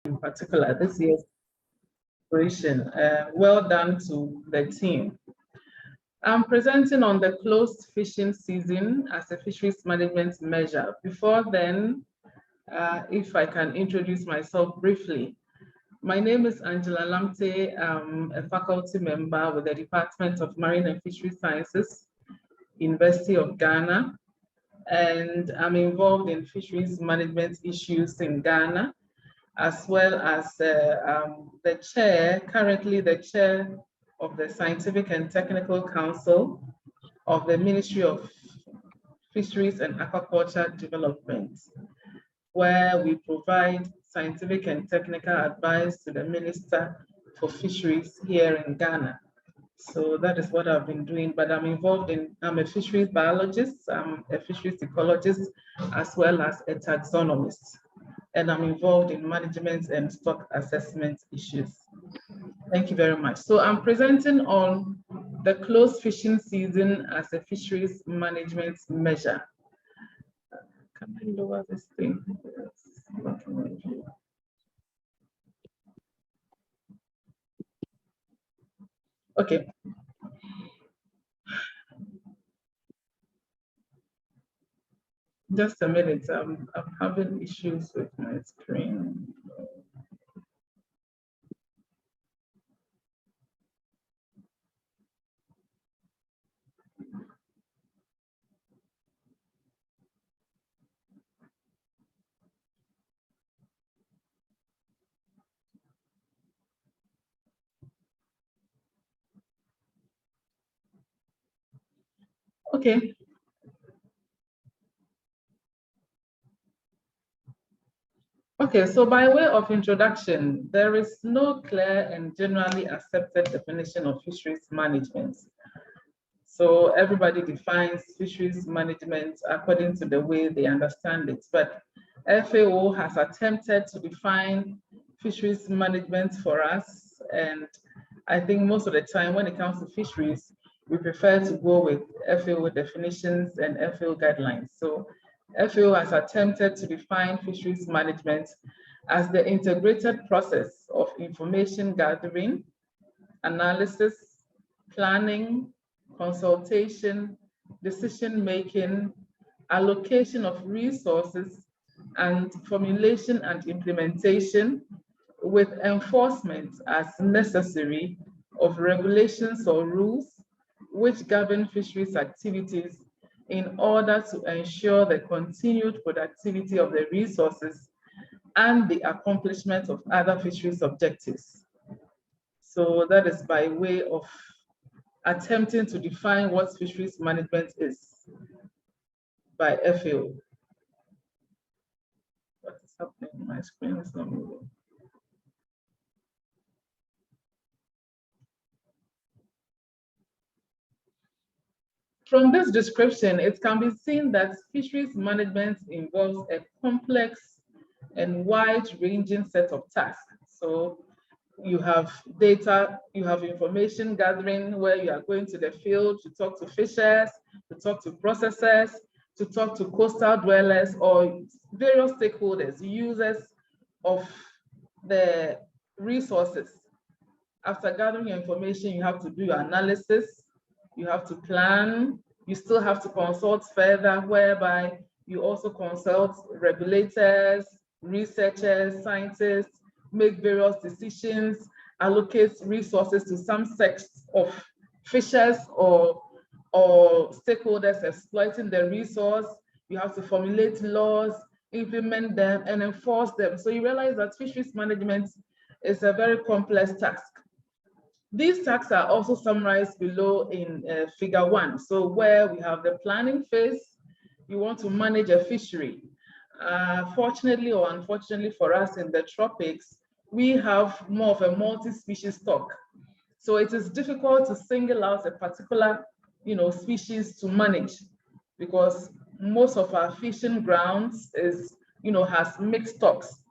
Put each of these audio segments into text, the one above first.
in particular, this year's operation. Well done to the team. I'm presenting on the closed fishing season as a fisheries management measure. Before then, if I can introduce myself briefly. My name is Angela Lamptey. I'm a faculty member with the Department of Marine and Fisheries Sciences, University of Ghana, and I'm involved in fisheries management issues in Ghana, as well as currently the chair of the Scientific and Technical Council of the Ministry of Fisheries and Aquaculture Development, where we provide scientific and technical advice to the Minister for Fisheries here in Ghana. So that is what I've been doing, but I'm a fisheries biologist, I'm a fisheries ecologist, as well as a taxonomist. And I'm involved in management and stock assessment issues. Thank you very much. So I'm presenting on the closed fishing season as a fisheries management measure. Can I lower this thing? Okay. Just a minute, I'm having issues with my screen. Okay. Okay, so by way of introduction, there is no clear and generally accepted definition of fisheries management. So everybody defines fisheries management according to the way they understand it. But FAO has attempted to define fisheries management for us. And I think most of the time when it comes to fisheries, we prefer to go with FAO definitions and FAO guidelines. So FAO has attempted to define fisheries management as the integrated process of information gathering, analysis, planning, consultation, decision-making, allocation of resources, and formulation and implementation, with enforcement as necessary of regulations or rules which govern fisheries activities in order to ensure the continued productivity of the resources and the accomplishment of other fisheries objectives. So that is by way of attempting to define what fisheries management is by FAO. What is happening? My screen is not moving. From this description, it can be seen that fisheries management involves a complex and wide-ranging set of tasks. So you have data, you have information gathering where you are going to the field to talk to fishers, to talk to processors, to talk to coastal dwellers or various stakeholders, users of the resources. After gathering your information, you have to do your analysis, you have to plan, you still have to consult further, whereby you also consult regulators, researchers, scientists, make various decisions, allocate resources to some sects of fishers or stakeholders exploiting the resource. You have to formulate laws, implement them, and enforce them. So you realize that fisheries management is a very complex task. These tasks are also summarized below in figure 1. So where we have the planning phase, you want to manage a fishery. Fortunately or unfortunately for us in the tropics, we have more of a multi-species stock. So it is difficult to single out a particular species to manage, because most of our fishing grounds has mixed stocks.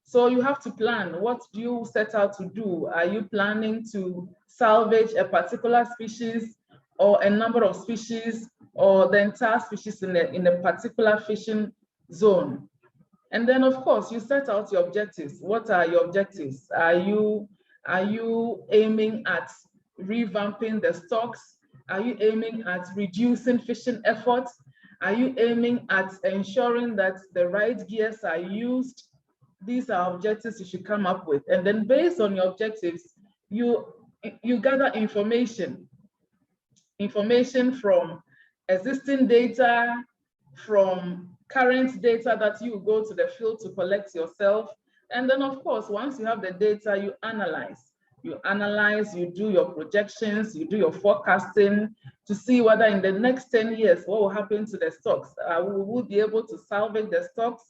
So you have to plan. What do you set out to do? Are you planning to salvage a particular species or a number of species or the entire species in a particular fishing zone? And then, of course, you set out your objectives. What are your objectives? Are you aiming at revamping the stocks? Are you aiming at reducing fishing efforts? Are you aiming at ensuring that the right gears are used? These are objectives you should come up with. And then based on your objectives, you gather information from existing data, from current data that you go to the field to collect yourself. And then, of course, once you have the data, you analyze. You do your projections, you do your forecasting to see whether in the next 10 years, what will happen to the stocks? We will be able to salvage the stocks.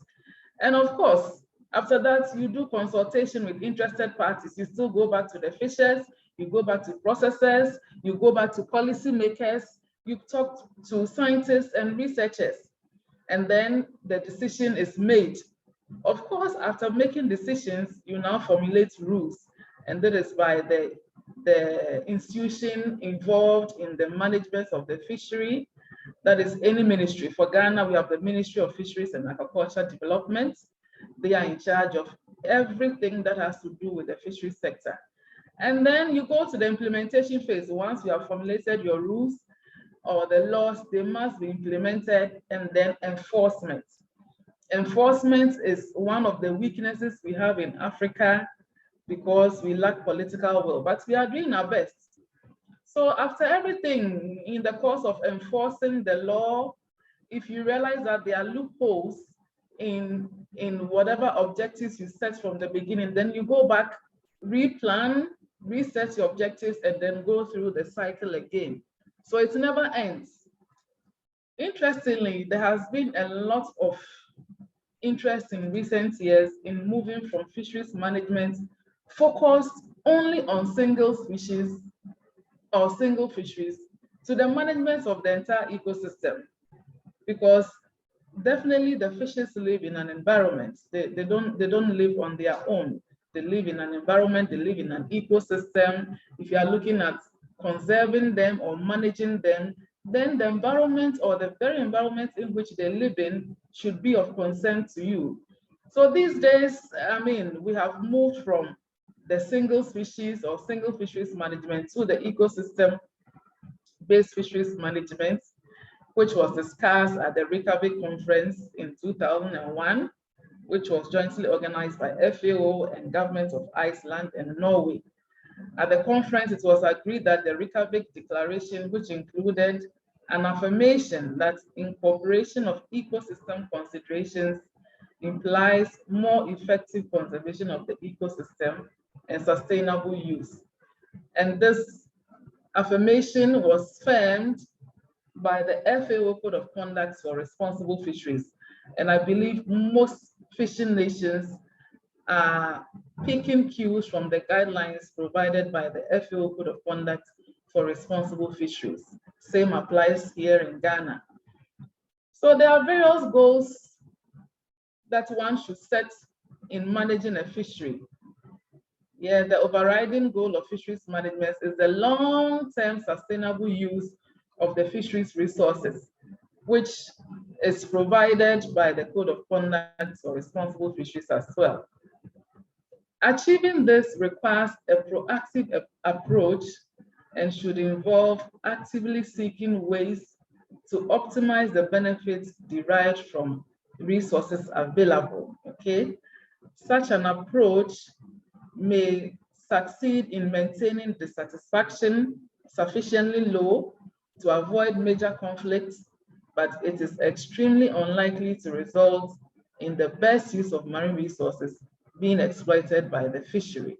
And of course, after that, you do consultation with interested parties. You still go back to the fishers, you go back to processors, you go back to policymakers, you talk to scientists and researchers, and then the decision is made. Of course, after making decisions, you now formulate rules, and that is by the institution involved in the management of the fishery. That is any ministry. For Ghana, we have the Ministry of Fisheries and Aquaculture Development. They are in charge of everything that has to do with the fishery sector. And then you go to the implementation phase. Once you have formulated your rules or the laws, they must be implemented, and then enforcement. Enforcement is one of the weaknesses we have in Africa because we lack political will, but we are doing our best. So after everything, in the course of enforcing the law, if you realize that there are loopholes in whatever objectives you set from the beginning, then you go back, replan, reset your objectives, and then go through the cycle again. So it never ends. Interestingly, there has been a lot of interest in recent years in moving from fisheries management focused only on single species or single fisheries to the management of the entire ecosystem, because definitely the fishes live in an environment. They don't live on their own. They live in an environment, they live in an ecosystem. If you are looking at conserving them or managing them, then the environment or the very environment in which they live in should be of concern to you. So these days, I mean, we have moved from the single species or single fisheries management to the ecosystem-based fisheries management, which was discussed at the Reykjavik conference in 2001, which was jointly organized by FAO and governments of Iceland and Norway. At the conference, it was agreed that the Reykjavik Declaration, which included an affirmation that incorporation of ecosystem considerations implies more effective conservation of the ecosystem and sustainable use. And this affirmation was firmed by the FAO Code of Conduct for Responsible Fisheries. And I believe most fishing nations are picking cues from the guidelines provided by the FAO Code of Conduct for Responsible Fisheries. Same applies here in Ghana. So there are various goals that one should set in managing a fishery. Yeah, the overriding goal of fisheries management is the long-term sustainable use of the fisheries resources, which is provided by the Code of Conduct for Responsible Fisheries as well. Achieving this requires a proactive approach and should involve actively seeking ways to optimize the benefits derived from resources available, okay? Such an approach may succeed in maintaining dissatisfaction sufficiently low to avoid major conflicts, but it is extremely unlikely to result in the best use of marine resources being exploited by the fishery.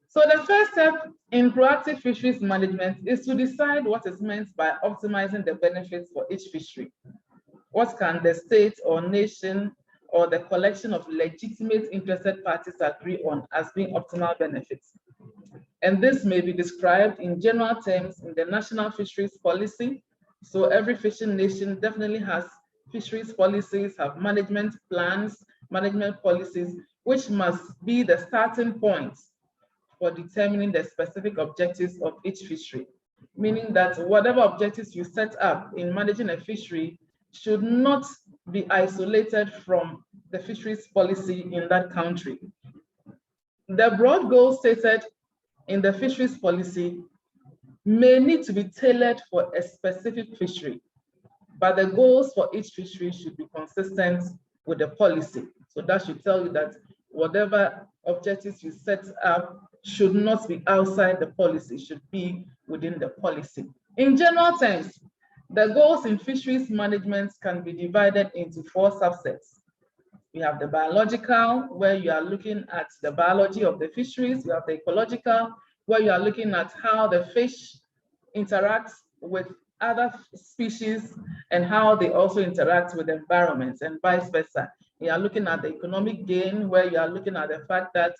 So the first step in proactive fisheries management is to decide what is meant by optimizing the benefits for each fishery. What can the state or nation or the collection of legitimate interested parties agree on as being optimal benefits? And this may be described in general terms in the National Fisheries Policy. So every fishing nation definitely has fisheries policies, have management plans, management policies, which must be the starting point for determining the specific objectives of each fishery, meaning that whatever objectives you set up in managing a fishery should not be isolated from the fisheries policy in that country. The broad goals stated in the fisheries policy may need to be tailored for a specific fishery, but the goals for each fishery should be consistent with the policy. So that should tell you that whatever objectives you set up should not be outside the policy, should be within the policy. In general terms, the goals in fisheries management can be divided into 4 subsets. We have the biological, where you are looking at the biology of the fisheries. You have the ecological, where you are looking at how the fish interacts with other species and how they also interact with the environment, and vice versa. You are looking at the economic gain, where you are looking at the fact that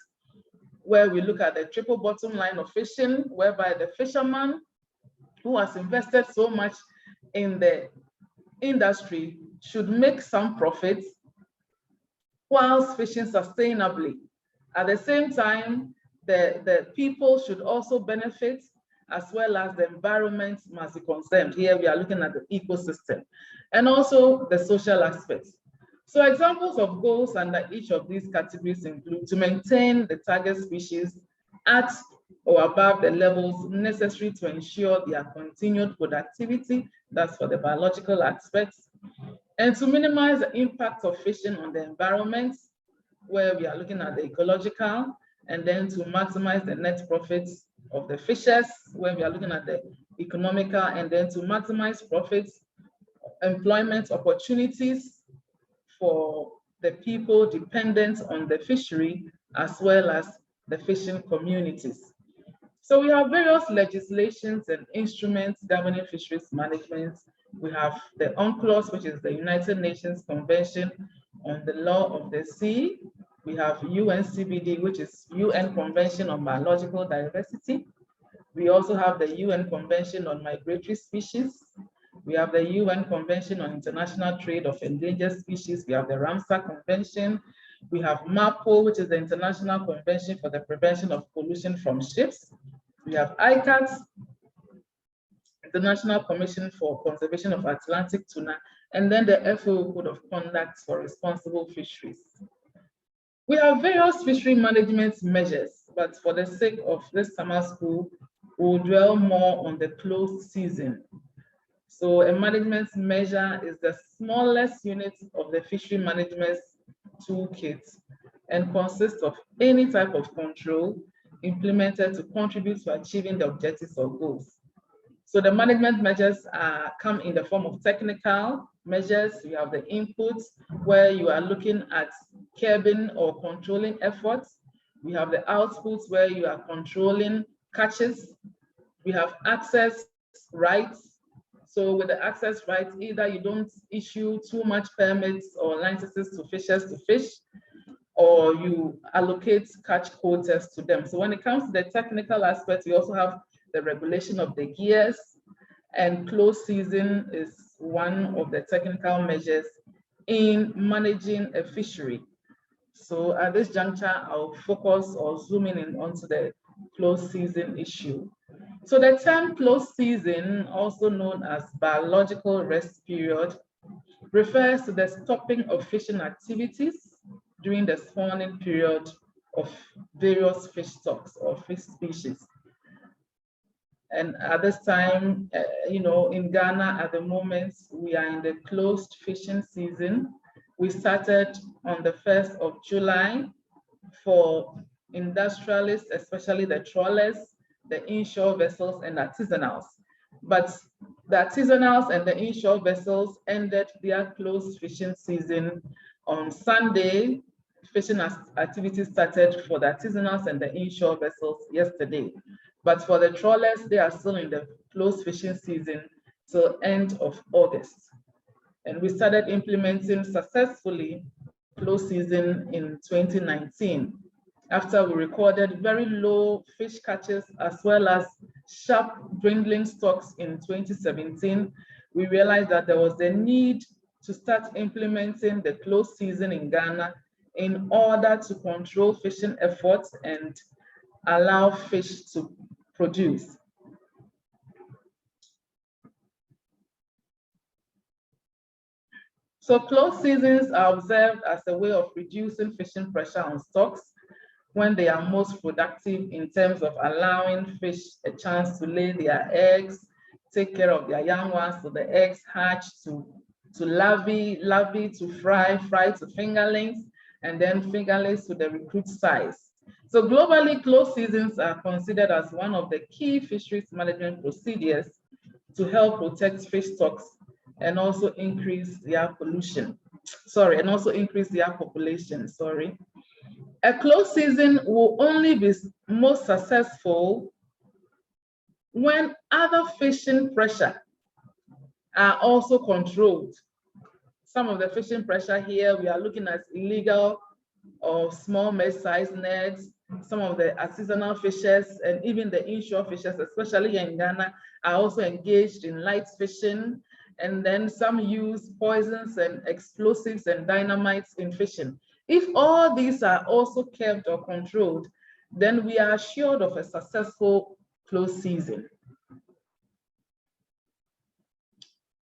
where we look at the triple bottom line of fishing, whereby the fisherman who has invested so much in the industry should make some profits whilst fishing sustainably. At the same time, the people should also benefit, as well as the environment must be concerned. Here we are looking at the ecosystem and also the social aspects. So examples of goals under each of these categories include to maintain the target species at or above the levels necessary to ensure their continued productivity, that's for the biological aspects, and to minimize the impact of fishing on the environment, where we are looking at the ecological, and then to maximize the net profits of the fishers, where we are looking at the economical, and then to maximize profits, employment opportunities for the people dependent on the fishery, as well as the fishing communities. So we have various legislations and instruments governing fisheries management. We have the UNCLOS, which is the United Nations Convention on the Law of the Sea. We have UNCBD, which is UN Convention on Biological Diversity. We also have the UN Convention on Migratory Species. We have the UN Convention on International Trade of Endangered Species. We have the Ramsar Convention. We have MAPO, which is the International Convention for the Prevention of Pollution from Ships. We have ICAT, International Commission for Conservation of Atlantic Tuna, and then the FAO Code of Conduct for Responsible Fisheries. We have various fishery management measures, but for the sake of this summer school, we'll dwell more on the closed season. So a management measure is the smallest unit of the fishery management toolkit and consists of any type of control implemented to contribute to achieving the objectives or goals. So the management measures come in the form of technical measures. You have the inputs, where you are looking at curbing or controlling efforts. We have the outputs, where you are controlling catches. We have access rights. So with the access rights, either you don't issue too much permits or licenses to fishers to fish, or you allocate catch quotas to them. So when it comes to the technical aspect, we also have the regulation of the gears, and closed season is one of the technical measures in managing a fishery. So at this juncture, I'll focus or zoom in onto the closed season issue. So the term closed season, also known as biological rest period, refers to the stopping of fishing activities during the spawning period of various fish stocks or fish species. And at this time, in Ghana at the moment, we are in the closed fishing season. We started on the 1st of July for industrialists, especially the trawlers, the inshore vessels, and artisanals. But the artisanals and the inshore vessels ended their closed fishing season on Sunday. Fishing activities started for the artisanals and the inshore vessels yesterday. But for the trawlers, they are still in the closed fishing season till end of August. And we started implementing successfully closed season in 2019. After we recorded very low fish catches as well as sharp dwindling stocks in 2017, we realized that there was the need to start implementing the closed season in Ghana in order to control fishing efforts and allow fish to produce. So closed seasons are observed as a way of reducing fishing pressure on stocks when they are most productive in terms of allowing fish a chance to lay their eggs, take care of their young ones so the eggs hatch to larvae, larvae to fry, fry to fingerlings, and then fingerlings to the recruit size. So globally, closed seasons are considered as one of the key fisheries management procedures to help protect fish stocks and also increase their pollution. Sorry, and also increase their population, sorry. A closed season will only be most successful when other fishing pressure are also controlled. Some of the fishing pressure here, we are looking at illegal or small mesh-sized nets. Some of the artisanal fishers and even the inshore fishers, especially in Ghana, are also engaged in light fishing. And then some use poisons and explosives and dynamites in fishing. If all these are also kept or controlled, then we are assured of a successful closed season.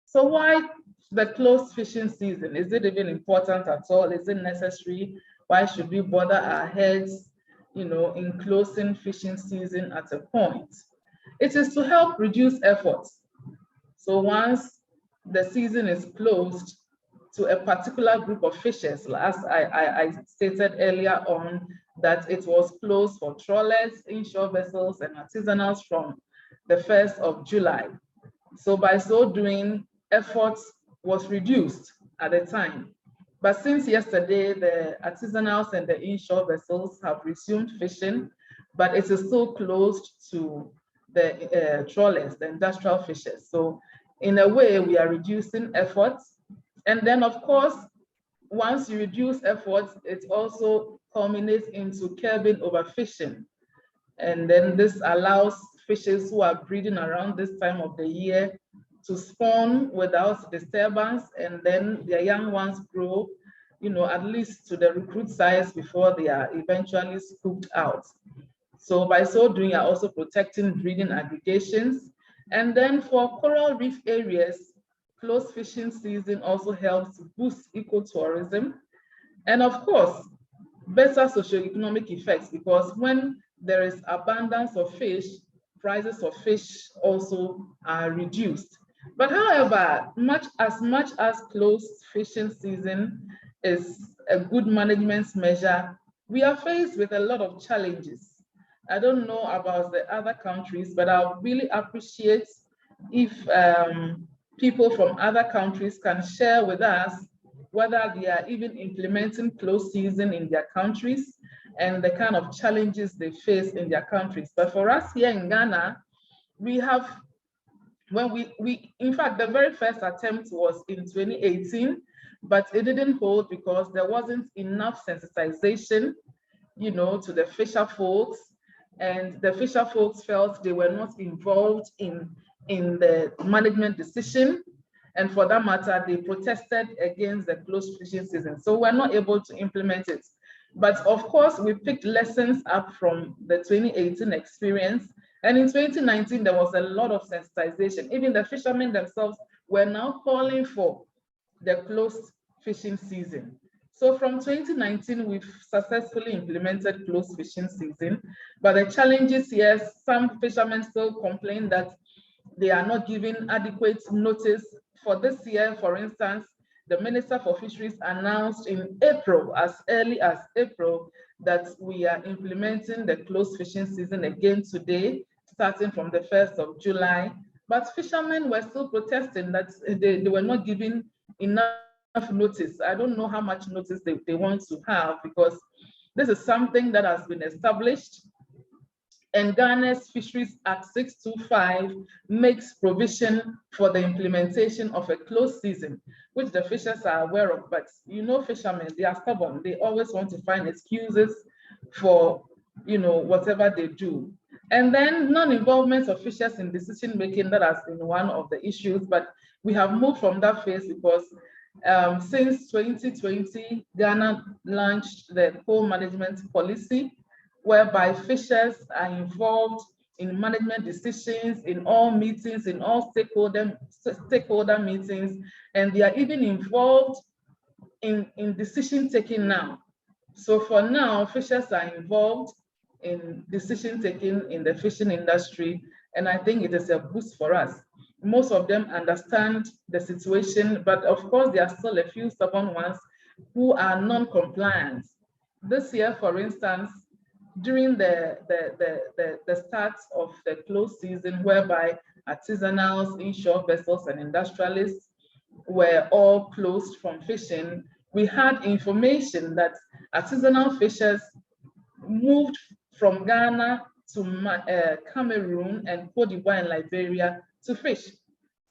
So why the closed fishing season? Is it even important at all? Is it necessary? Why should we bother our heads, in closing fishing season at a point? It is to help reduce efforts. So once the season is closed to a particular group of fishers, as I stated earlier on, that it was closed for trawlers, inshore vessels, and artisanals from the 1st of July. So by so doing, efforts was reduced at the time. But since yesterday, the artisanals and the inshore vessels have resumed fishing, but it is still closed to the trawlers, the industrial fishers. So in a way, we are reducing efforts. And then, of course, once you reduce efforts, it also culminates into curbing overfishing. And then this allows fishes who are breeding around this time of the year to spawn without disturbance, and then their young ones grow, at least to the recruit size before they are eventually scooped out. So by so doing, you're also protecting breeding aggregations. And then for coral reef areas, closed fishing season also helps to boost ecotourism. And of course, better socioeconomic effects, because when there is abundance of fish, prices of fish also are reduced. But however, much as closed fishing season is a good management measure, we are faced with a lot of challenges. I don't know about the other countries, but I really appreciate if people from other countries can share with us whether they are even implementing closed season in their countries and the kind of challenges they face in their countries. But for us here in Ghana, we have, when we in fact, the very first attempt was in 2018, but it didn't hold because there wasn't enough sensitization, to the fisher folks, and the fisher folks felt they were not involved in the management decision. And for that matter, they protested against the closed fishing season. So we're not able to implement it. But of course, we picked lessons up from the 2018 experience. And in 2019, there was a lot of sensitization. Even the fishermen themselves were now calling for the closed fishing season. So from 2019, we've successfully implemented closed fishing season. But the challenges here, some fishermen still complain that they are not given adequate notice. For this year, for instance, the Minister for Fisheries announced in April, as early as April, that we are implementing the closed fishing season again today, starting from the 1st of July. But fishermen were still protesting that they were not given enough notice. I don't know how much notice they want to have, because this is something that has been established. And Ghana's Fisheries Act 625 makes provision for the implementation of a closed season, which the fishers are aware of. But fishermen, they are stubborn. They always want to find excuses for whatever they do. And then non-involvement of fishers in decision making, that has been one of the issues. But we have moved from that phase because since 2020, Ghana launched the co-management policy, whereby fishers are involved in management decisions, in all meetings, in all stakeholder meetings, and they are even involved in decision taking now. So for now, fishers are involved in decision taking in the fishing industry, and I think it is a boost for us. Most of them understand the situation, but of course, there are still a few stubborn ones who are non-compliant. This year, for instance, during the start of the close season, whereby artisanals, inshore vessels, and industrialists were all closed from fishing, we had information that artisanal fishers moved from Ghana to Cameroon and Cote d'Ivoire and Liberia to fish.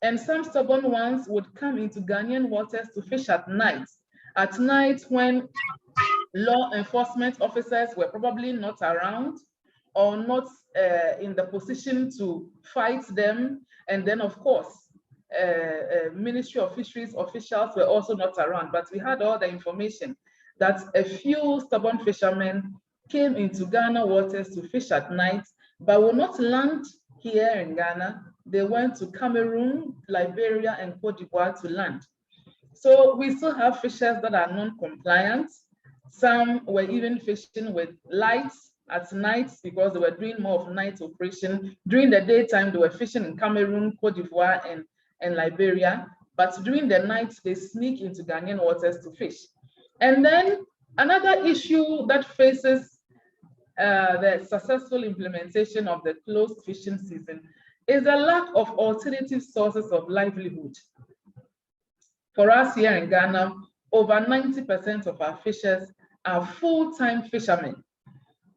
And some stubborn ones would come into Ghanaian waters to fish at night when law enforcement officers were probably not around or not in the position to fight them. And then, of course, Ministry of Fisheries officials were also not around, but we had all the information that a few stubborn fishermen came into Ghana waters to fish at night, but will not land here in Ghana. They went to Cameroon, Liberia, and Cote d'Ivoire to land. So we still have fishers that are non-compliant. Some were even fishing with lights at night because they were doing more of night operation. During the daytime, they were fishing in Cameroon, Cote d'Ivoire, and Liberia. But during the night, they sneak into Ghanaian waters to fish. And then another issue that faces the successful implementation of the closed fishing season is the lack of alternative sources of livelihood. For us here in Ghana, over 90% of our fishers are full-time fishermen,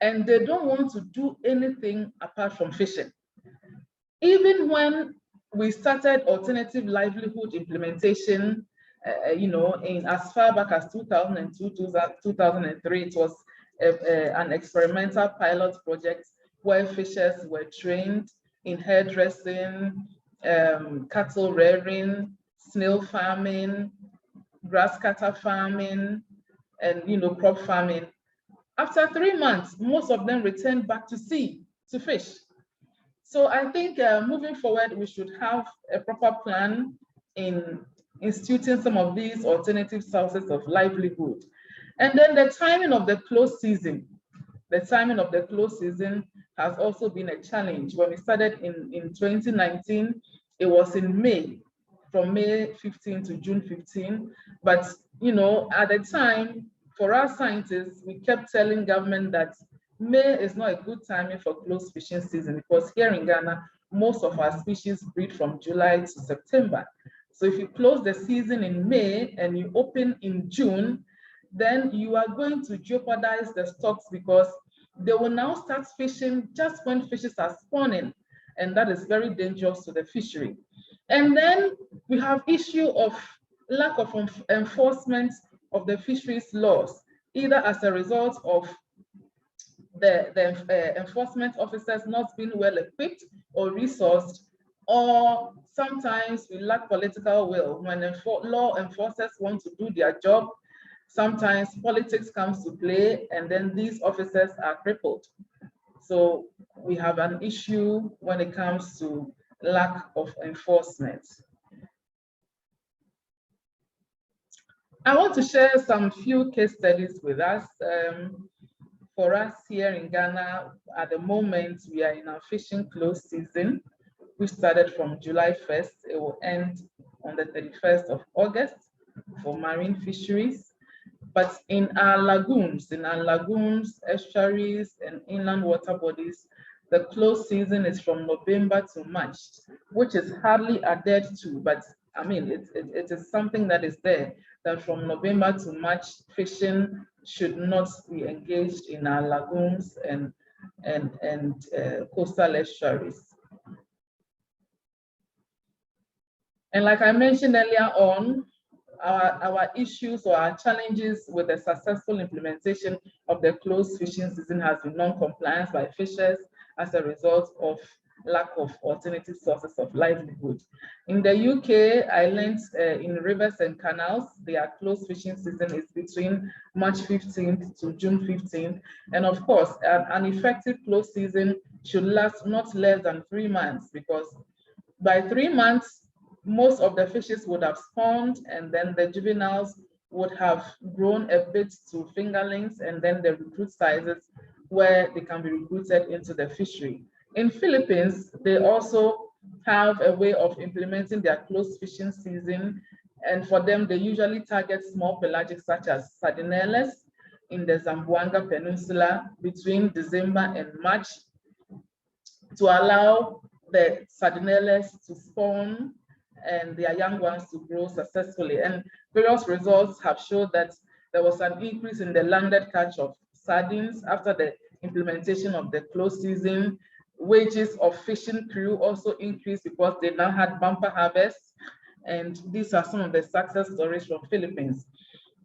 and they don't want to do anything apart from fishing. Even when we started alternative livelihood implementation, in as far back as 2002, 2003, it was an experimental pilot project where fishers were trained in hairdressing, cattle rearing, snail farming, grass cutter farming, and crop farming. After 3 months, most of them returned back to sea to fish. So I think moving forward, we should have a proper plan in instituting some of these alternative sources of livelihood. And then the timing of the close season. The timing of the close season has also been a challenge. When we started in 2019, it was in May, from May 15 to June 15. But at the time, for our scientists, we kept telling government that May is not a good timing for close fishing season, because here in Ghana, most of our species breed from July to September. So if you close the season in May and you open in June, then you are going to jeopardize the stocks, because they will now start fishing just when fishes are spawning, and that is very dangerous to the fishery. And then we have issue of lack of enforcement of the fisheries laws, either as a result of the enforcement officers not being well equipped or resourced, or sometimes we lack political will. When law enforcers want to do their job, sometimes politics comes to play, and then these officers are crippled. So we have an issue when it comes to lack of enforcement. I want to share some few case studies with us. For us here in Ghana, at the moment, we are in our fishing close season, which started from July 1st. It will end on the 31st of August for marine fisheries. But in our lagoons, estuaries, and inland water bodies, the close season is from November to March, which is hardly adhered to, but I mean, it is something that is there, that from November to March, fishing should not be engaged in our lagoons and coastal estuaries. And like I mentioned earlier on, our issues or our challenges with the successful implementation of the closed fishing season has been non-compliance by fishers as a result of lack of alternative sources of livelihood. In the UK, I learned in rivers and canals, their closed fishing season is between March 15th to June 15th. And of course, an effective closed season should last not less than 3 months, because by 3 months, most of the fishes would have spawned, and then the juveniles would have grown a bit to fingerlings, and then the recruit sizes where they can be recruited into the fishery. In Philippines, they also have a way of implementing their closed fishing season, and for them, they usually target small pelagic such as sardinelles in the Zamboanga Peninsula between December and March to allow the sardinelles to spawn and their young ones to grow successfully. And various results have showed that there was an increase in the landed catch of sardines after the implementation of the closed season. Wages of fishing crew also increased because they now had bumper harvests. And these are some of the success stories from Philippines.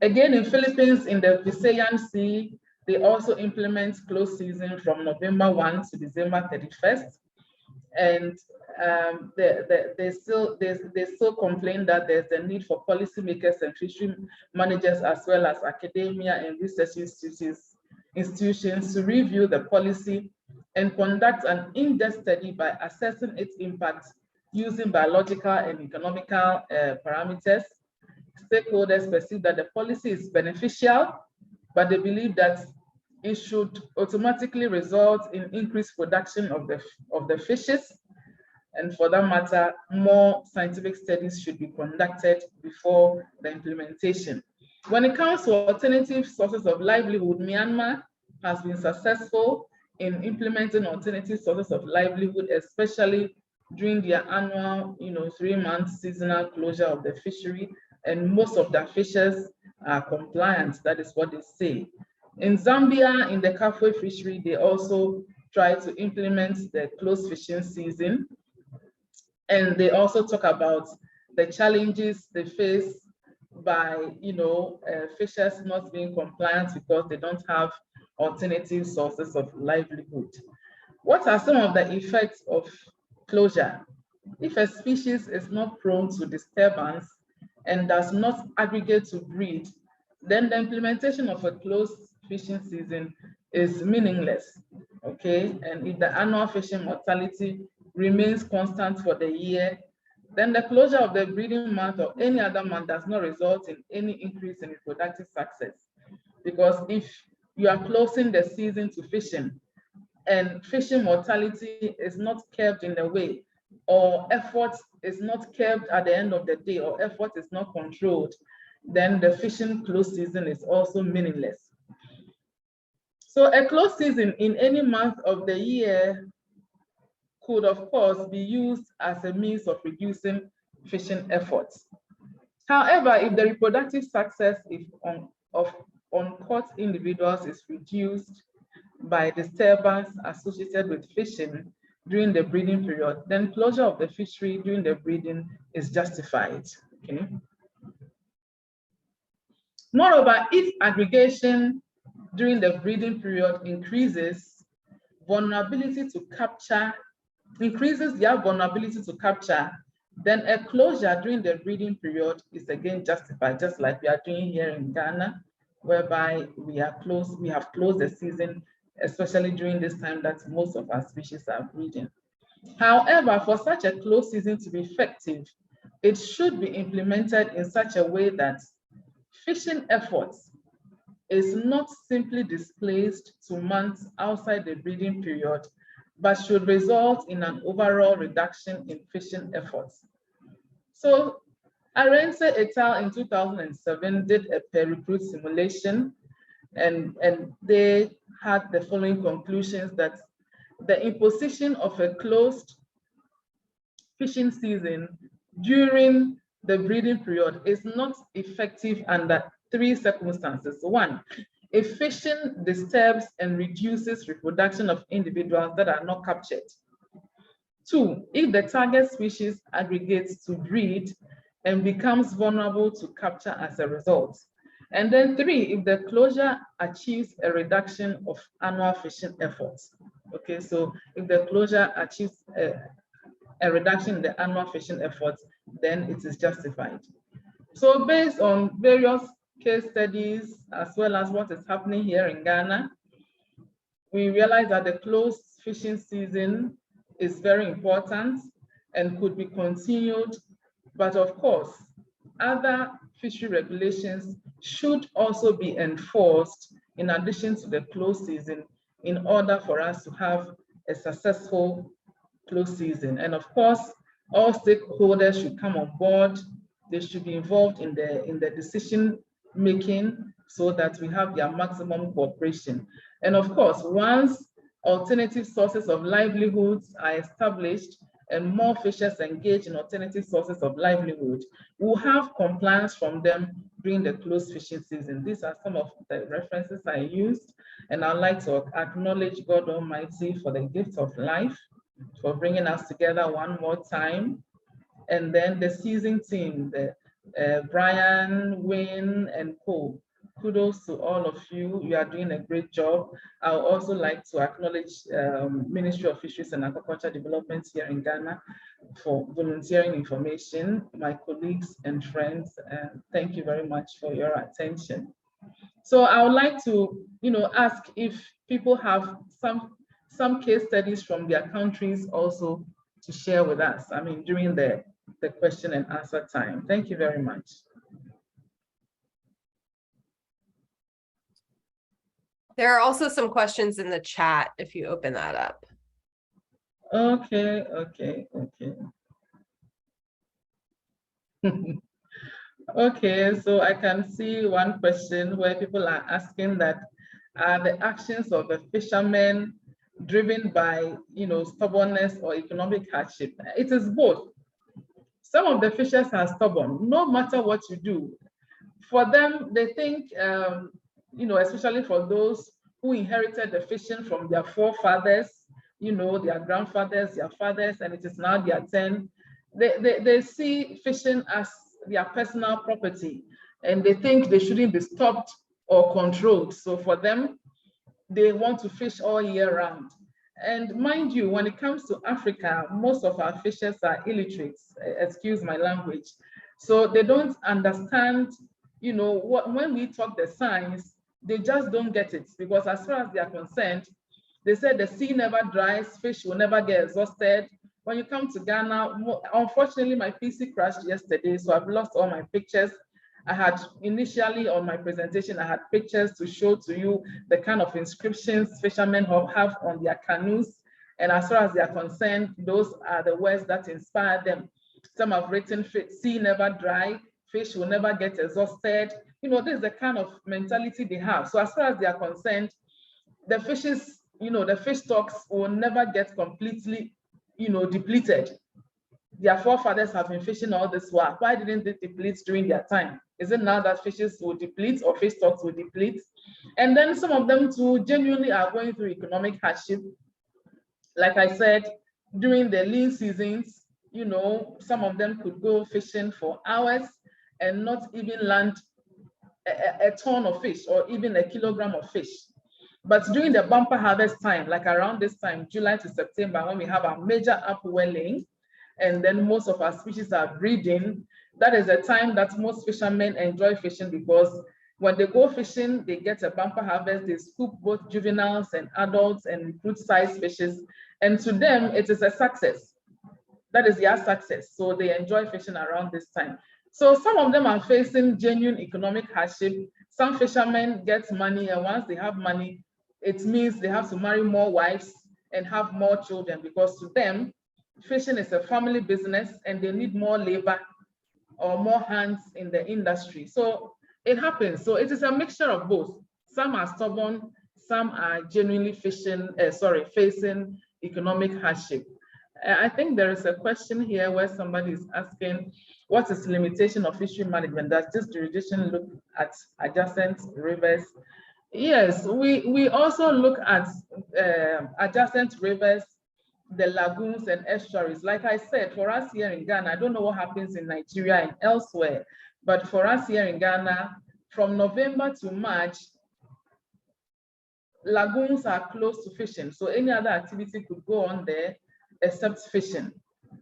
Again, in Philippines, in the Visayan Sea, they also implement closed season from November 1 to December 31st. And they still complain that there's a need for policymakers and fishery managers, as well as academia and research institutions to review the policy and conduct an in-depth study by assessing its impact using biological and economical parameters. Stakeholders perceive that the policy is beneficial, but they believe that it should automatically result in increased production of the fishes. And for that matter, more scientific studies should be conducted before the implementation. When it comes to alternative sources of livelihood, Myanmar has been successful in implementing alternative sources of livelihood, especially during their annual 3-month seasonal closure of the fishery, and most of the fishers are compliant. That is what they say. In Zambia, in the Kafue fishery, they also try to implement the closed fishing season. And they also talk about the challenges they face by fishers not being compliant because they don't have alternative sources of livelihood. What are some of the effects of closure? If a species is not prone to disturbance and does not aggregate to breed, then the implementation of a closed fishing season is meaningless, okay? And if the annual fishing mortality remains constant for the year, then the closure of the breeding month or any other month does not result in any increase in reproductive success. Because if you are closing the season to fishing and fishing mortality is not kept in the way, or effort is not kept at the end of the day, or effort is not controlled, then the fishing closed season is also meaningless. So a closed season in any month of the year could, of course, be used as a means of reducing fishing efforts. However, if the reproductive success of uncaught individuals is reduced by disturbance associated with fishing during the breeding period, then closure of the fishery during the breeding is justified. Okay. Moreover, if aggregation during the breeding period increases their vulnerability to capture, then a closure during the breeding period is again justified, just like we are doing here in Ghana, whereby we have closed the season, especially during this time that most of our species are breeding. However, for such a closed season to be effective, it should be implemented in such a way that fishing efforts is not simply displaced to months outside the breeding period, but should result in an overall reduction in fishing efforts. So Arense et al. In 2007 did a per recruit simulation, and they had the following conclusions: that the imposition of a closed fishing season during the breeding period is not effective under 3 circumstances. 1, if fishing disturbs and reduces reproduction of individuals that are not captured. 2, if the target species aggregates to breed and becomes vulnerable to capture as a result. And then 3, if the closure achieves a reduction of annual fishing efforts. Okay, so if the closure achieves a reduction in the annual fishing efforts, then it is justified. So based on various case studies, as well as what is happening here in Ghana, we realize that the closed fishing season is very important and could be continued. But of course, other fishery regulations should also be enforced in addition to the closed season in order for us to have a successful closed season. And of course, all stakeholders should come on board. They should be involved in the decision making so that we have their maximum cooperation. And of course, once alternative sources of livelihoods are established and more fishers engage in alternative sources of livelihood, we'll have compliance from them during the closed fishing season. These are some of the references I used, and I'd like to acknowledge God Almighty for the gift of life, for bringing us together one more time. And then the season team, Brian, Wayne, and Cole. Kudos to all of you. You are doing a great job. I would also like to acknowledge Ministry of Fisheries and Aquaculture Development here in Ghana for volunteering information, my colleagues and friends. Thank you very much for your attention. So I would like to, ask if people have some case studies from their countries also to share with us. I mean, during the question and answer time. Thank you very much. There are also some questions in the chat if you open that up. Okay. Okay, so I can see one question where people are asking that, are the actions of the fishermen driven by, stubbornness or economic hardship? It is both. Some of the fishers are stubborn, no matter what you do. For them, they think, especially for those who inherited the fishing from their forefathers, their grandfathers, their fathers, and it is now their turn. They see fishing as their personal property, and they think they shouldn't be stopped or controlled. So for them, they want to fish all year round. And mind you, when it comes to Africa, most of our fishers are illiterate, excuse my language. So they don't understand, when we talk the science, they just don't get it, because as far as they are concerned, they said the sea never dries, fish will never get exhausted. When you come to Ghana, unfortunately, my PC crashed yesterday, so I've lost all my pictures. I had initially on my presentation, I had pictures to show to you the kind of inscriptions fishermen have on their canoes. And as far as they are concerned, those are the words that inspire them. Some have written, sea never dry, fish will never get exhausted. This is the kind of mentality they have. So as far as they are concerned, the fishes, the fish stocks will never get completely, depleted. Their forefathers have been fishing all this while. Why didn't they deplete during their time? Is it now that fishes will deplete or fish stocks will deplete? And then some of them too genuinely are going through economic hardship. Like I said, during the lean seasons, some of them could go fishing for hours and not even land a ton of fish or even a kilogram of fish. But during the bumper harvest time, like around this time, July to September, when we have our major upwelling, and then most of our species are breeding, that is the time that most fishermen enjoy fishing, because when they go fishing, they get a bumper harvest, they scoop both juveniles and adults and recruit size fishes. And to them, it is a success. That is their success. So they enjoy fishing around this time. So some of them are facing genuine economic hardship. Some fishermen get money, and once they have money, it means they have to marry more wives and have more children, because to them, fishing is a family business and they need more labor or more hands in the industry. So it happens. So it is a mixture of both. Some are stubborn, some are genuinely facing economic hardship. I think there is a question here where somebody is asking, what is the limitation of fishery management? Does this jurisdiction look at adjacent rivers? Yes, we also look at adjacent rivers, the lagoons and estuaries. Like I said, for us here in Ghana, I don't know what happens in Nigeria and elsewhere, but for us here in Ghana, from November to March, lagoons are closed to fishing. So any other activity could go on there except fishing.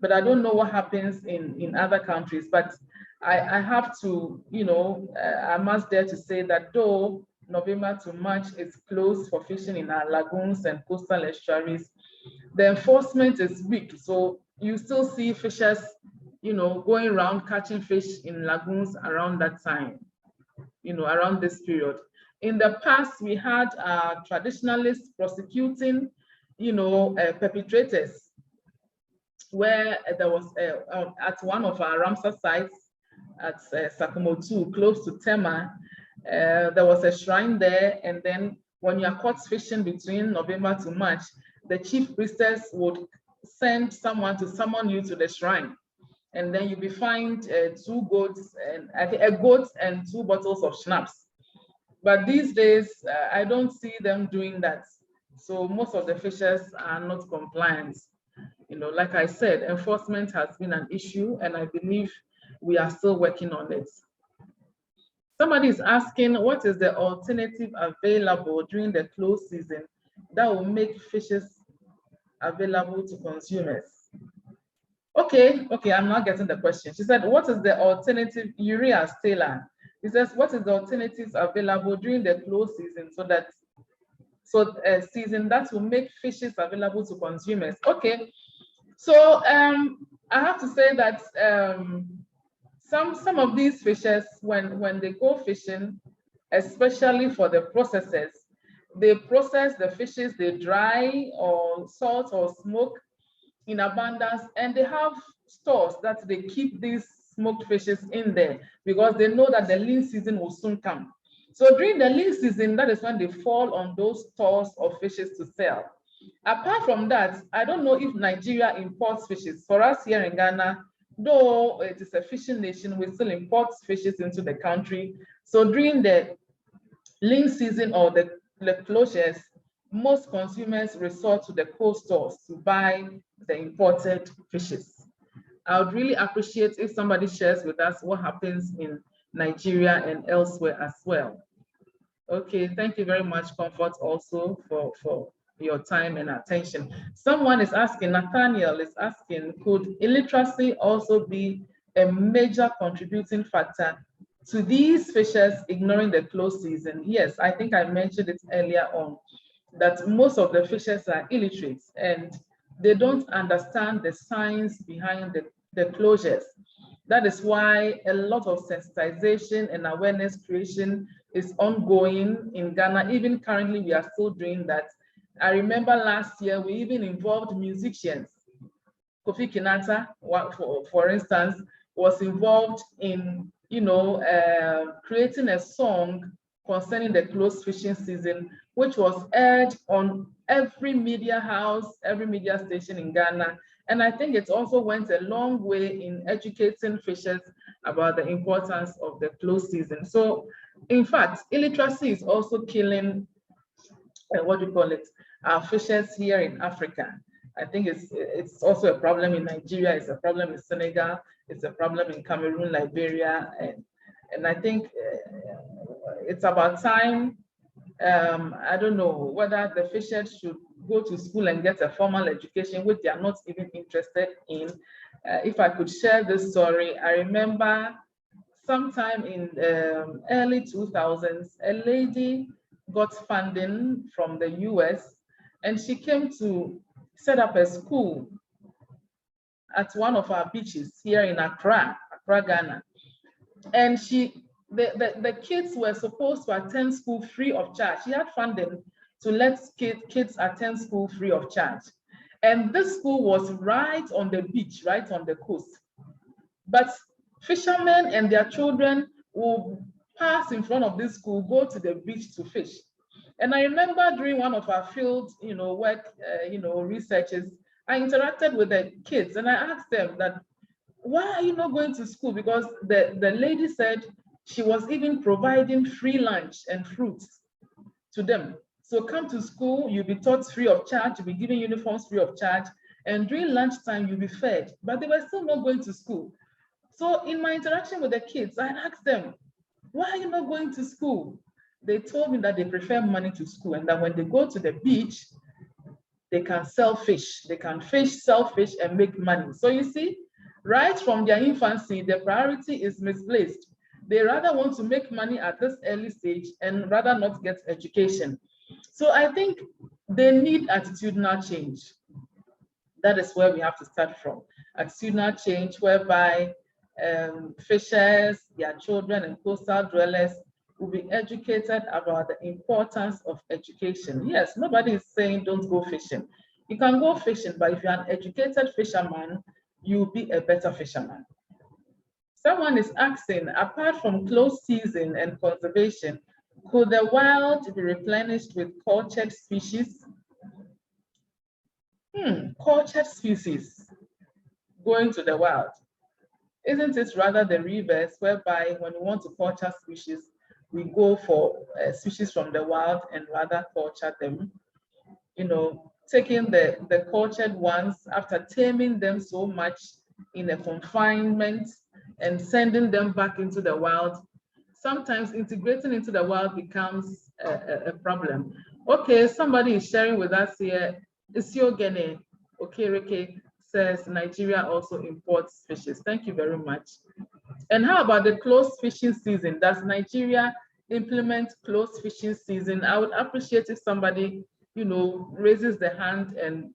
But I don't know what happens in other countries. But I have to, I must dare to say that though November to March is closed for fishing in our lagoons and coastal estuaries, the enforcement is weak. So you still see fishers, going around catching fish in lagoons around that time, around this period. In the past, we had traditionalists prosecuting, perpetrators, where there was at one of our Ramsar sites at Sakumotu, close to Tema, there was a shrine there, and then when you are caught fishing between November to March, the chief priestess would send someone to summon you to the shrine, and then you'll be fined 2 goats and a goat and 2 bottles of schnapps. But these days, I don't see them doing that. So most of the fishers are not compliant. Like I said, enforcement has been an issue, and I believe we are still working on it. Somebody is asking, what is the alternative available during the close season that will make fishes available to consumers? Okay, I'm not getting the question. She said, what is the alternative? Urea Taylor. He says, what is the alternatives available during the close season season that will make fishes available to consumers? Okay, so I have to say that some of these fishes, when they go fishing, especially for the processors, they process the fishes, they dry or salt or smoke in abundance, and they have stores that they keep these smoked fishes in there because they know that the lean season will soon come. So during the lean season, that is when they fall on those stores of fishes to sell. Apart from that, I don't know if Nigeria imports fishes. For us here in Ghana, though it is a fishing nation, we still import fishes into the country. So during the lean season or the closures, most consumers resort to the cold stores to buy the imported fishes. I would really appreciate if somebody shares with us what happens in Nigeria and elsewhere as well. Okay, thank you very much, Comfort, also for your time and attention. Someone is asking, Nathaniel is asking, could illiteracy also be a major contributing factor to these fishers ignoring the close season? Yes, I think I mentioned it earlier on, that most of the fishers are illiterate and they don't understand the science behind the closures. That is why a lot of sensitization and awareness creation is ongoing in Ghana. Even currently, we are still doing that. I remember last year, we even involved musicians. Kofi Kinata, for instance, was involved in creating a song concerning the close fishing season, which was aired on every media house, every media station in Ghana. And I think it also went a long way in educating fishers about the importance of the close season. So in fact, illiteracy is also killing, our fishers here in Africa. I think it's also a problem in Nigeria, it's a problem in Senegal, it's a problem in Cameroon, Liberia, and I think it's about time. I don't know whether the fishers should go to school and get a formal education, which they are not even interested in. If I could share this story, I remember sometime in early 2000s, a lady got funding from the US, and she came to set up a school at one of our beaches here in Accra, Ghana. And the kids were supposed to attend school free of charge. She had funding to let kids attend school free of charge. And this school was right on the beach, right on the coast. But fishermen and their children will pass in front of this school, go to the beach to fish. And I remember during one of our field, work, researches, I interacted with the kids and I asked them that, why are you not going to school? Because the lady said she was even providing free lunch and fruits to them. So come to school, you'll be taught free of charge, you'll be given uniforms free of charge, and during lunchtime, you'll be fed. But they were still not going to school. So in my interaction with the kids, I asked them, why are you not going to school? They told me that they prefer money to school, and that when they go to the beach, they can sell fish. They can fish, sell fish, and make money. So you see, right from their infancy, their priority is misplaced. They rather want to make money at this early stage and rather not get education. So I think they need attitudinal change. That is where we have to start from. Attitudinal change, whereby fishers, their children, and coastal dwellers will be educated about the importance of education. Yes, nobody is saying don't go fishing. You can go fishing, but if you're an educated fisherman, you'll be a better fisherman. Someone is asking, apart from closed season and conservation, could the wild be replenished with cultured species? Cultured species going to the wild. Isn't it rather the reverse, whereby when we want to culture species, we go for species from the wild and rather culture them? Taking the cultured ones after taming them so much in a confinement and sending them back into the wild, sometimes integrating into the wild becomes a problem. Okay, somebody is sharing with us here. Isiogene Okereke says Nigeria also imports fishes. Thank you very much. And how about the closed fishing season? Does Nigeria implement closed fishing season? I would appreciate if somebody, raises the hand and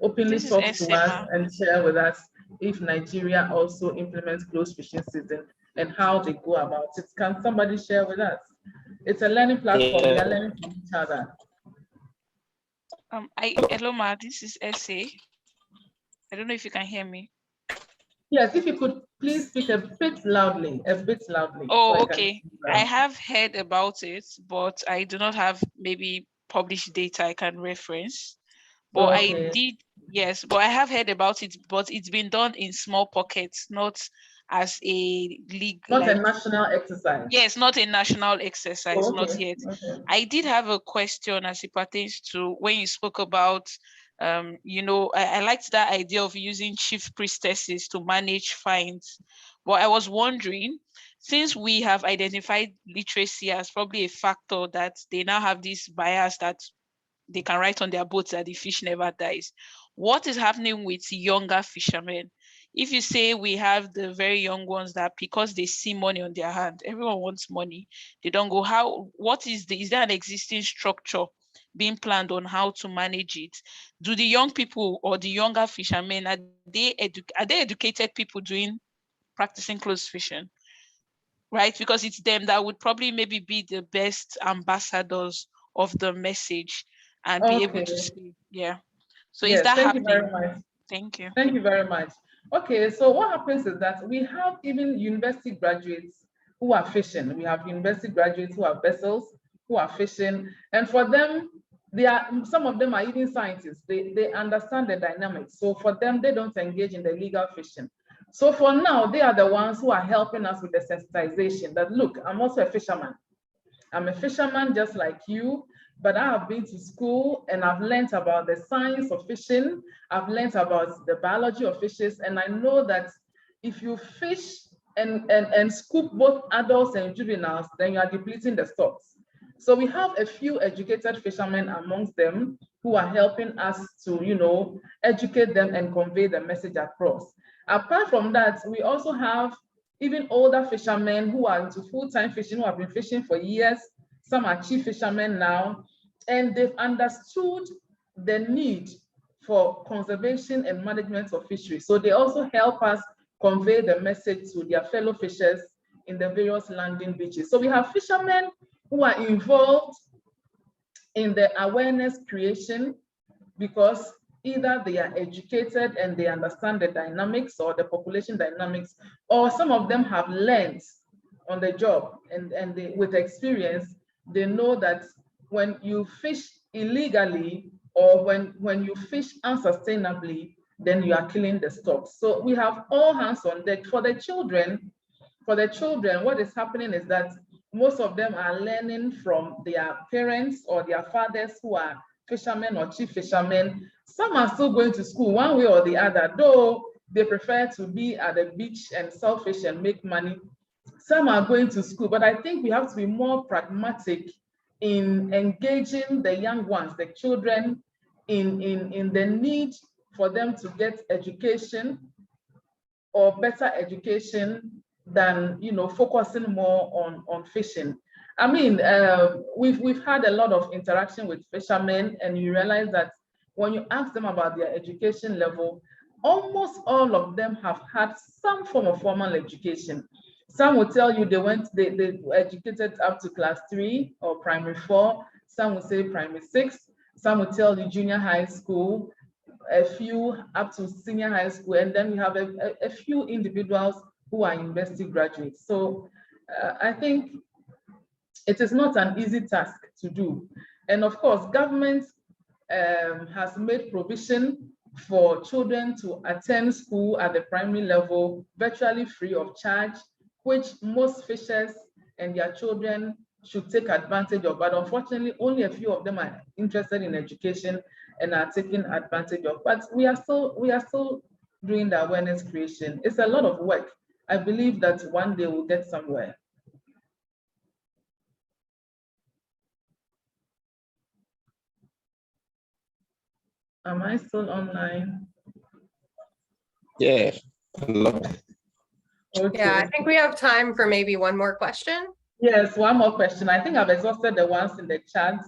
openly talks to us and share with us if Nigeria also implements closed fishing season and how they go about it. Can somebody share with us? It's a learning platform. We are learning from each other. Hello, Ma. This is SA. I don't know if you can hear me. Yes, if you could please speak a bit loudly, Oh, okay. I have heard about it, but I do not have maybe published data I can reference. But okay. I did, yes, but I have heard about it, but it's been done in small pockets, not as a league. Not a national exercise. Yes, not a national exercise, okay. Not yet. Okay. I did have a question as it pertains to when you spoke about, I liked that idea of using chief priestesses to manage fines. But I was wondering, since we have identified literacy as probably a factor that they now have this bias that they can write on their boats that the fish never dies, what is happening with younger fishermen? If you say we have the very young ones that because they see money on their hand, everyone wants money, they don't go, is there an existing structure being planned on how to manage it? Do the young people or the younger fishermen, are they educated people practicing closed fishing? Right? Because it's them that would probably maybe be the best ambassadors of the message and be able to see. Yeah. So yes, is that thank happening? you very much. Thank you. Thank you very much. Okay, so what happens is that we have even university graduates who are fishing. We have university graduates who have vessels, who are fishing. And for them, some of them are even scientists. They understand the dynamics. So for them, they don't engage in the illegal fishing. So for now, they are the ones who are helping us with the sensitization that, look, I'm also a fisherman. I'm a fisherman just like you, but I have been to school and I've learned about the science of fishing. I've learned about the biology of fishes. And I know that if you fish and scoop both adults and juveniles, then you are depleting the stocks. So we have a few educated fishermen amongst them who are helping us to, educate them and convey the message across. Apart from that, we also have even older fishermen who are into full-time fishing, who have been fishing for years. Some are chief fishermen now, and they've understood the need for conservation and management of fisheries. So they also help us convey the message to their fellow fishers in the various landing beaches. So we have fishermen who are involved in the awareness creation because either they are educated and they understand the dynamics or the population dynamics, or some of them have learned on the job and with experience, they know that when you fish illegally or when you fish unsustainably, then you are killing the stocks. So we have all hands on deck. For the children, what is happening is that most of them are learning from their parents or their fathers who are fishermen or chief fishermen. Some are still going to school one way or the other, though they prefer to be at the beach and sell fish and make money. Some are going to school, but I think we have to be more pragmatic in engaging the young ones, the children, in the need for them to get education or better education than, you know, focusing more on fishing. I mean, we've had a lot of interaction with fishermen, and you realize that when you ask them about their education level, almost all of them have had some form of formal education. Some will tell you they were educated up to class 3 or primary 4. Some will say primary 6. Some will tell you junior high school, a few up to senior high school, and then we have a few individuals who are university graduates. So I think it is not an easy task to do. And of course, government has made provision for children to attend school at the primary level virtually free of charge, which most fishers and their children should take advantage of. But unfortunately, only a few of them are interested in education and are taking advantage of. But we are still doing the awareness creation. It's a lot of work. I believe that one day we'll get somewhere. Am I still online? Yeah. Hello. Okay. Yeah, I think we have time for maybe one more question. Yes, one more question. I think I've exhausted the ones in the chat.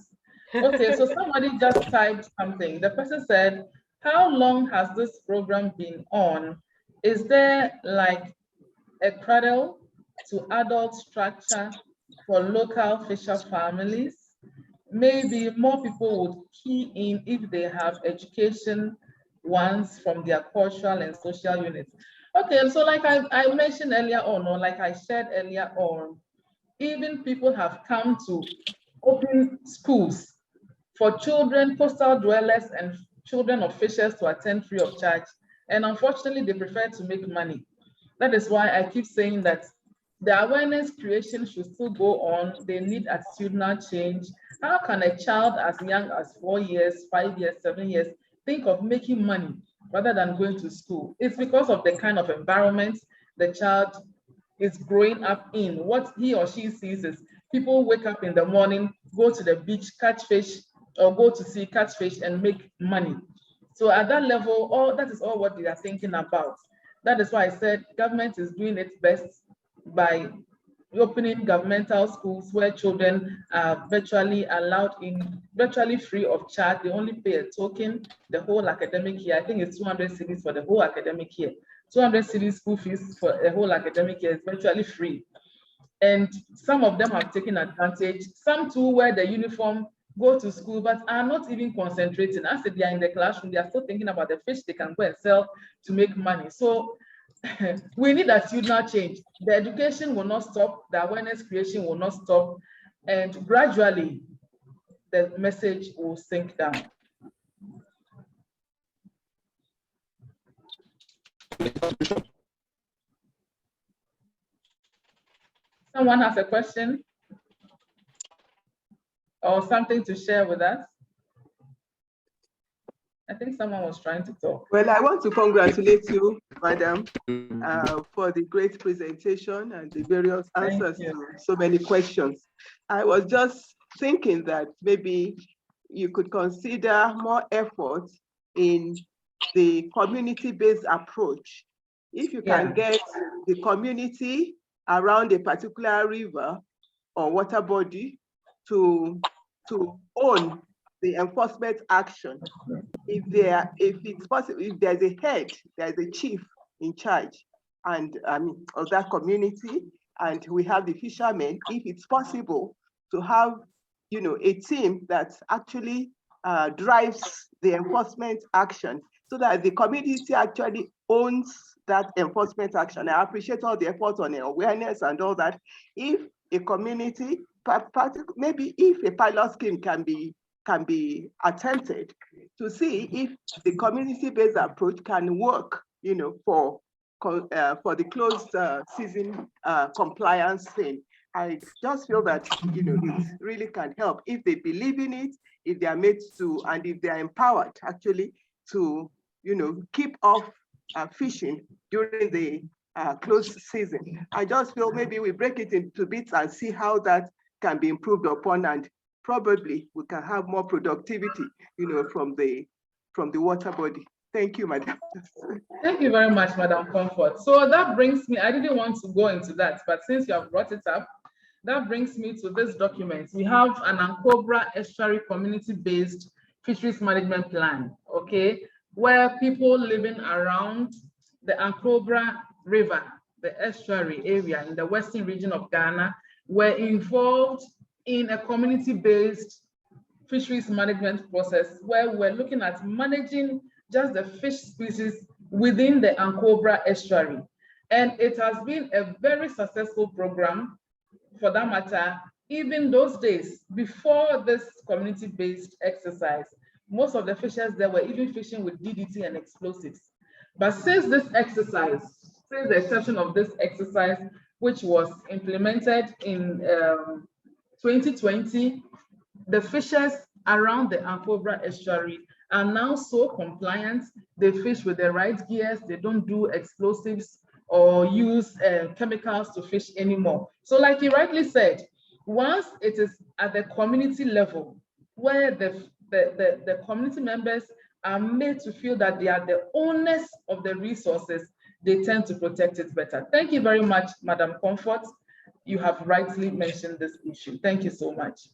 Okay, so somebody just typed something. The person said, how long has this program been on? Is there like a cradle to adult structure for local fisher families? Maybe more people would key in if they have education ones from their cultural and social units. Okay, so like I mentioned earlier on, or like I shared earlier on, even people have come to open schools for children, coastal dwellers, and children of fishers to attend free of charge. And unfortunately, they prefer to make money. That is why I keep saying that the awareness creation should still go on. They need attitudinal change. How can a child as young as 4 years, 5 years, 7 years think of making money rather than going to school? It's because of the kind of environment the child is growing up in. What he or she sees is people wake up in the morning, go to the beach, catch fish, or go to sea, catch fish, and make money. So at that level, that is all what they are thinking about. That is why I said government is doing its best by opening governmental schools where children are virtually allowed in, virtually free of charge. They only pay a token the whole academic year. I think it's 200 cedis for the whole academic year. 200 cedis school fees for a whole academic year is virtually free. And some of them have taken advantage. Some too wear the uniform, go to school, but are not even concentrating. As they are in the classroom, they are still thinking about the fish they can go and sell to make money. So we need attitudinal change. The education will not stop, the awareness creation will not stop, and gradually the message will sink down. Someone has a question or something to share with us? I think someone was trying to talk. Well, I want to congratulate you, Madam, for the great presentation and the various answers to so many questions. I was just thinking that maybe you could consider more effort in the community-based approach. If you can get the community around a particular river or water body to own the enforcement action. If it's possible, if there's a head, there's a chief in charge and of that community, and we have the fishermen, if it's possible to have, a team that actually drives the enforcement action so that the community actually owns that enforcement action. I appreciate all the efforts on awareness and all that. If a community, maybe if a pilot scheme can be attempted to see if the community-based approach can work, for the closed season compliance thing. I just feel that, it really can help if they believe in it, if they are made to, and if they are empowered actually to, keep off fishing during the close season. I just feel maybe we break it into bits and see how that can be improved upon, and probably we can have more productivity, from the water body. Thank you, Madam. Thank you very much, Madam Comfort. So that brings me, I didn't want to go into that, but since you have brought it up, that brings me to this document. We have an Uncobra Estuary community-based fisheries management plan, okay, where people living around the Uncobra River, the estuary area in the western region of Ghana, were involved in a community-based fisheries management process where we're looking at managing just the fish species within the Uncobra estuary. And it has been a very successful program. For that matter, even those days, before this community-based exercise, most of the fishers there were even fishing with DDT and explosives. But since this exercise, since the exception of this exercise, which was implemented in 2020, the fishers around the Uncobra estuary are now so compliant. They fish with the right gears, they don't do explosives or use chemicals to fish anymore. So like you rightly said, once it is at the community level where the community members are made to feel that they are the owners of the resources, they tend to protect it better. Thank you very much, Madam Comfort. You have rightly mentioned this issue. Thank you so much.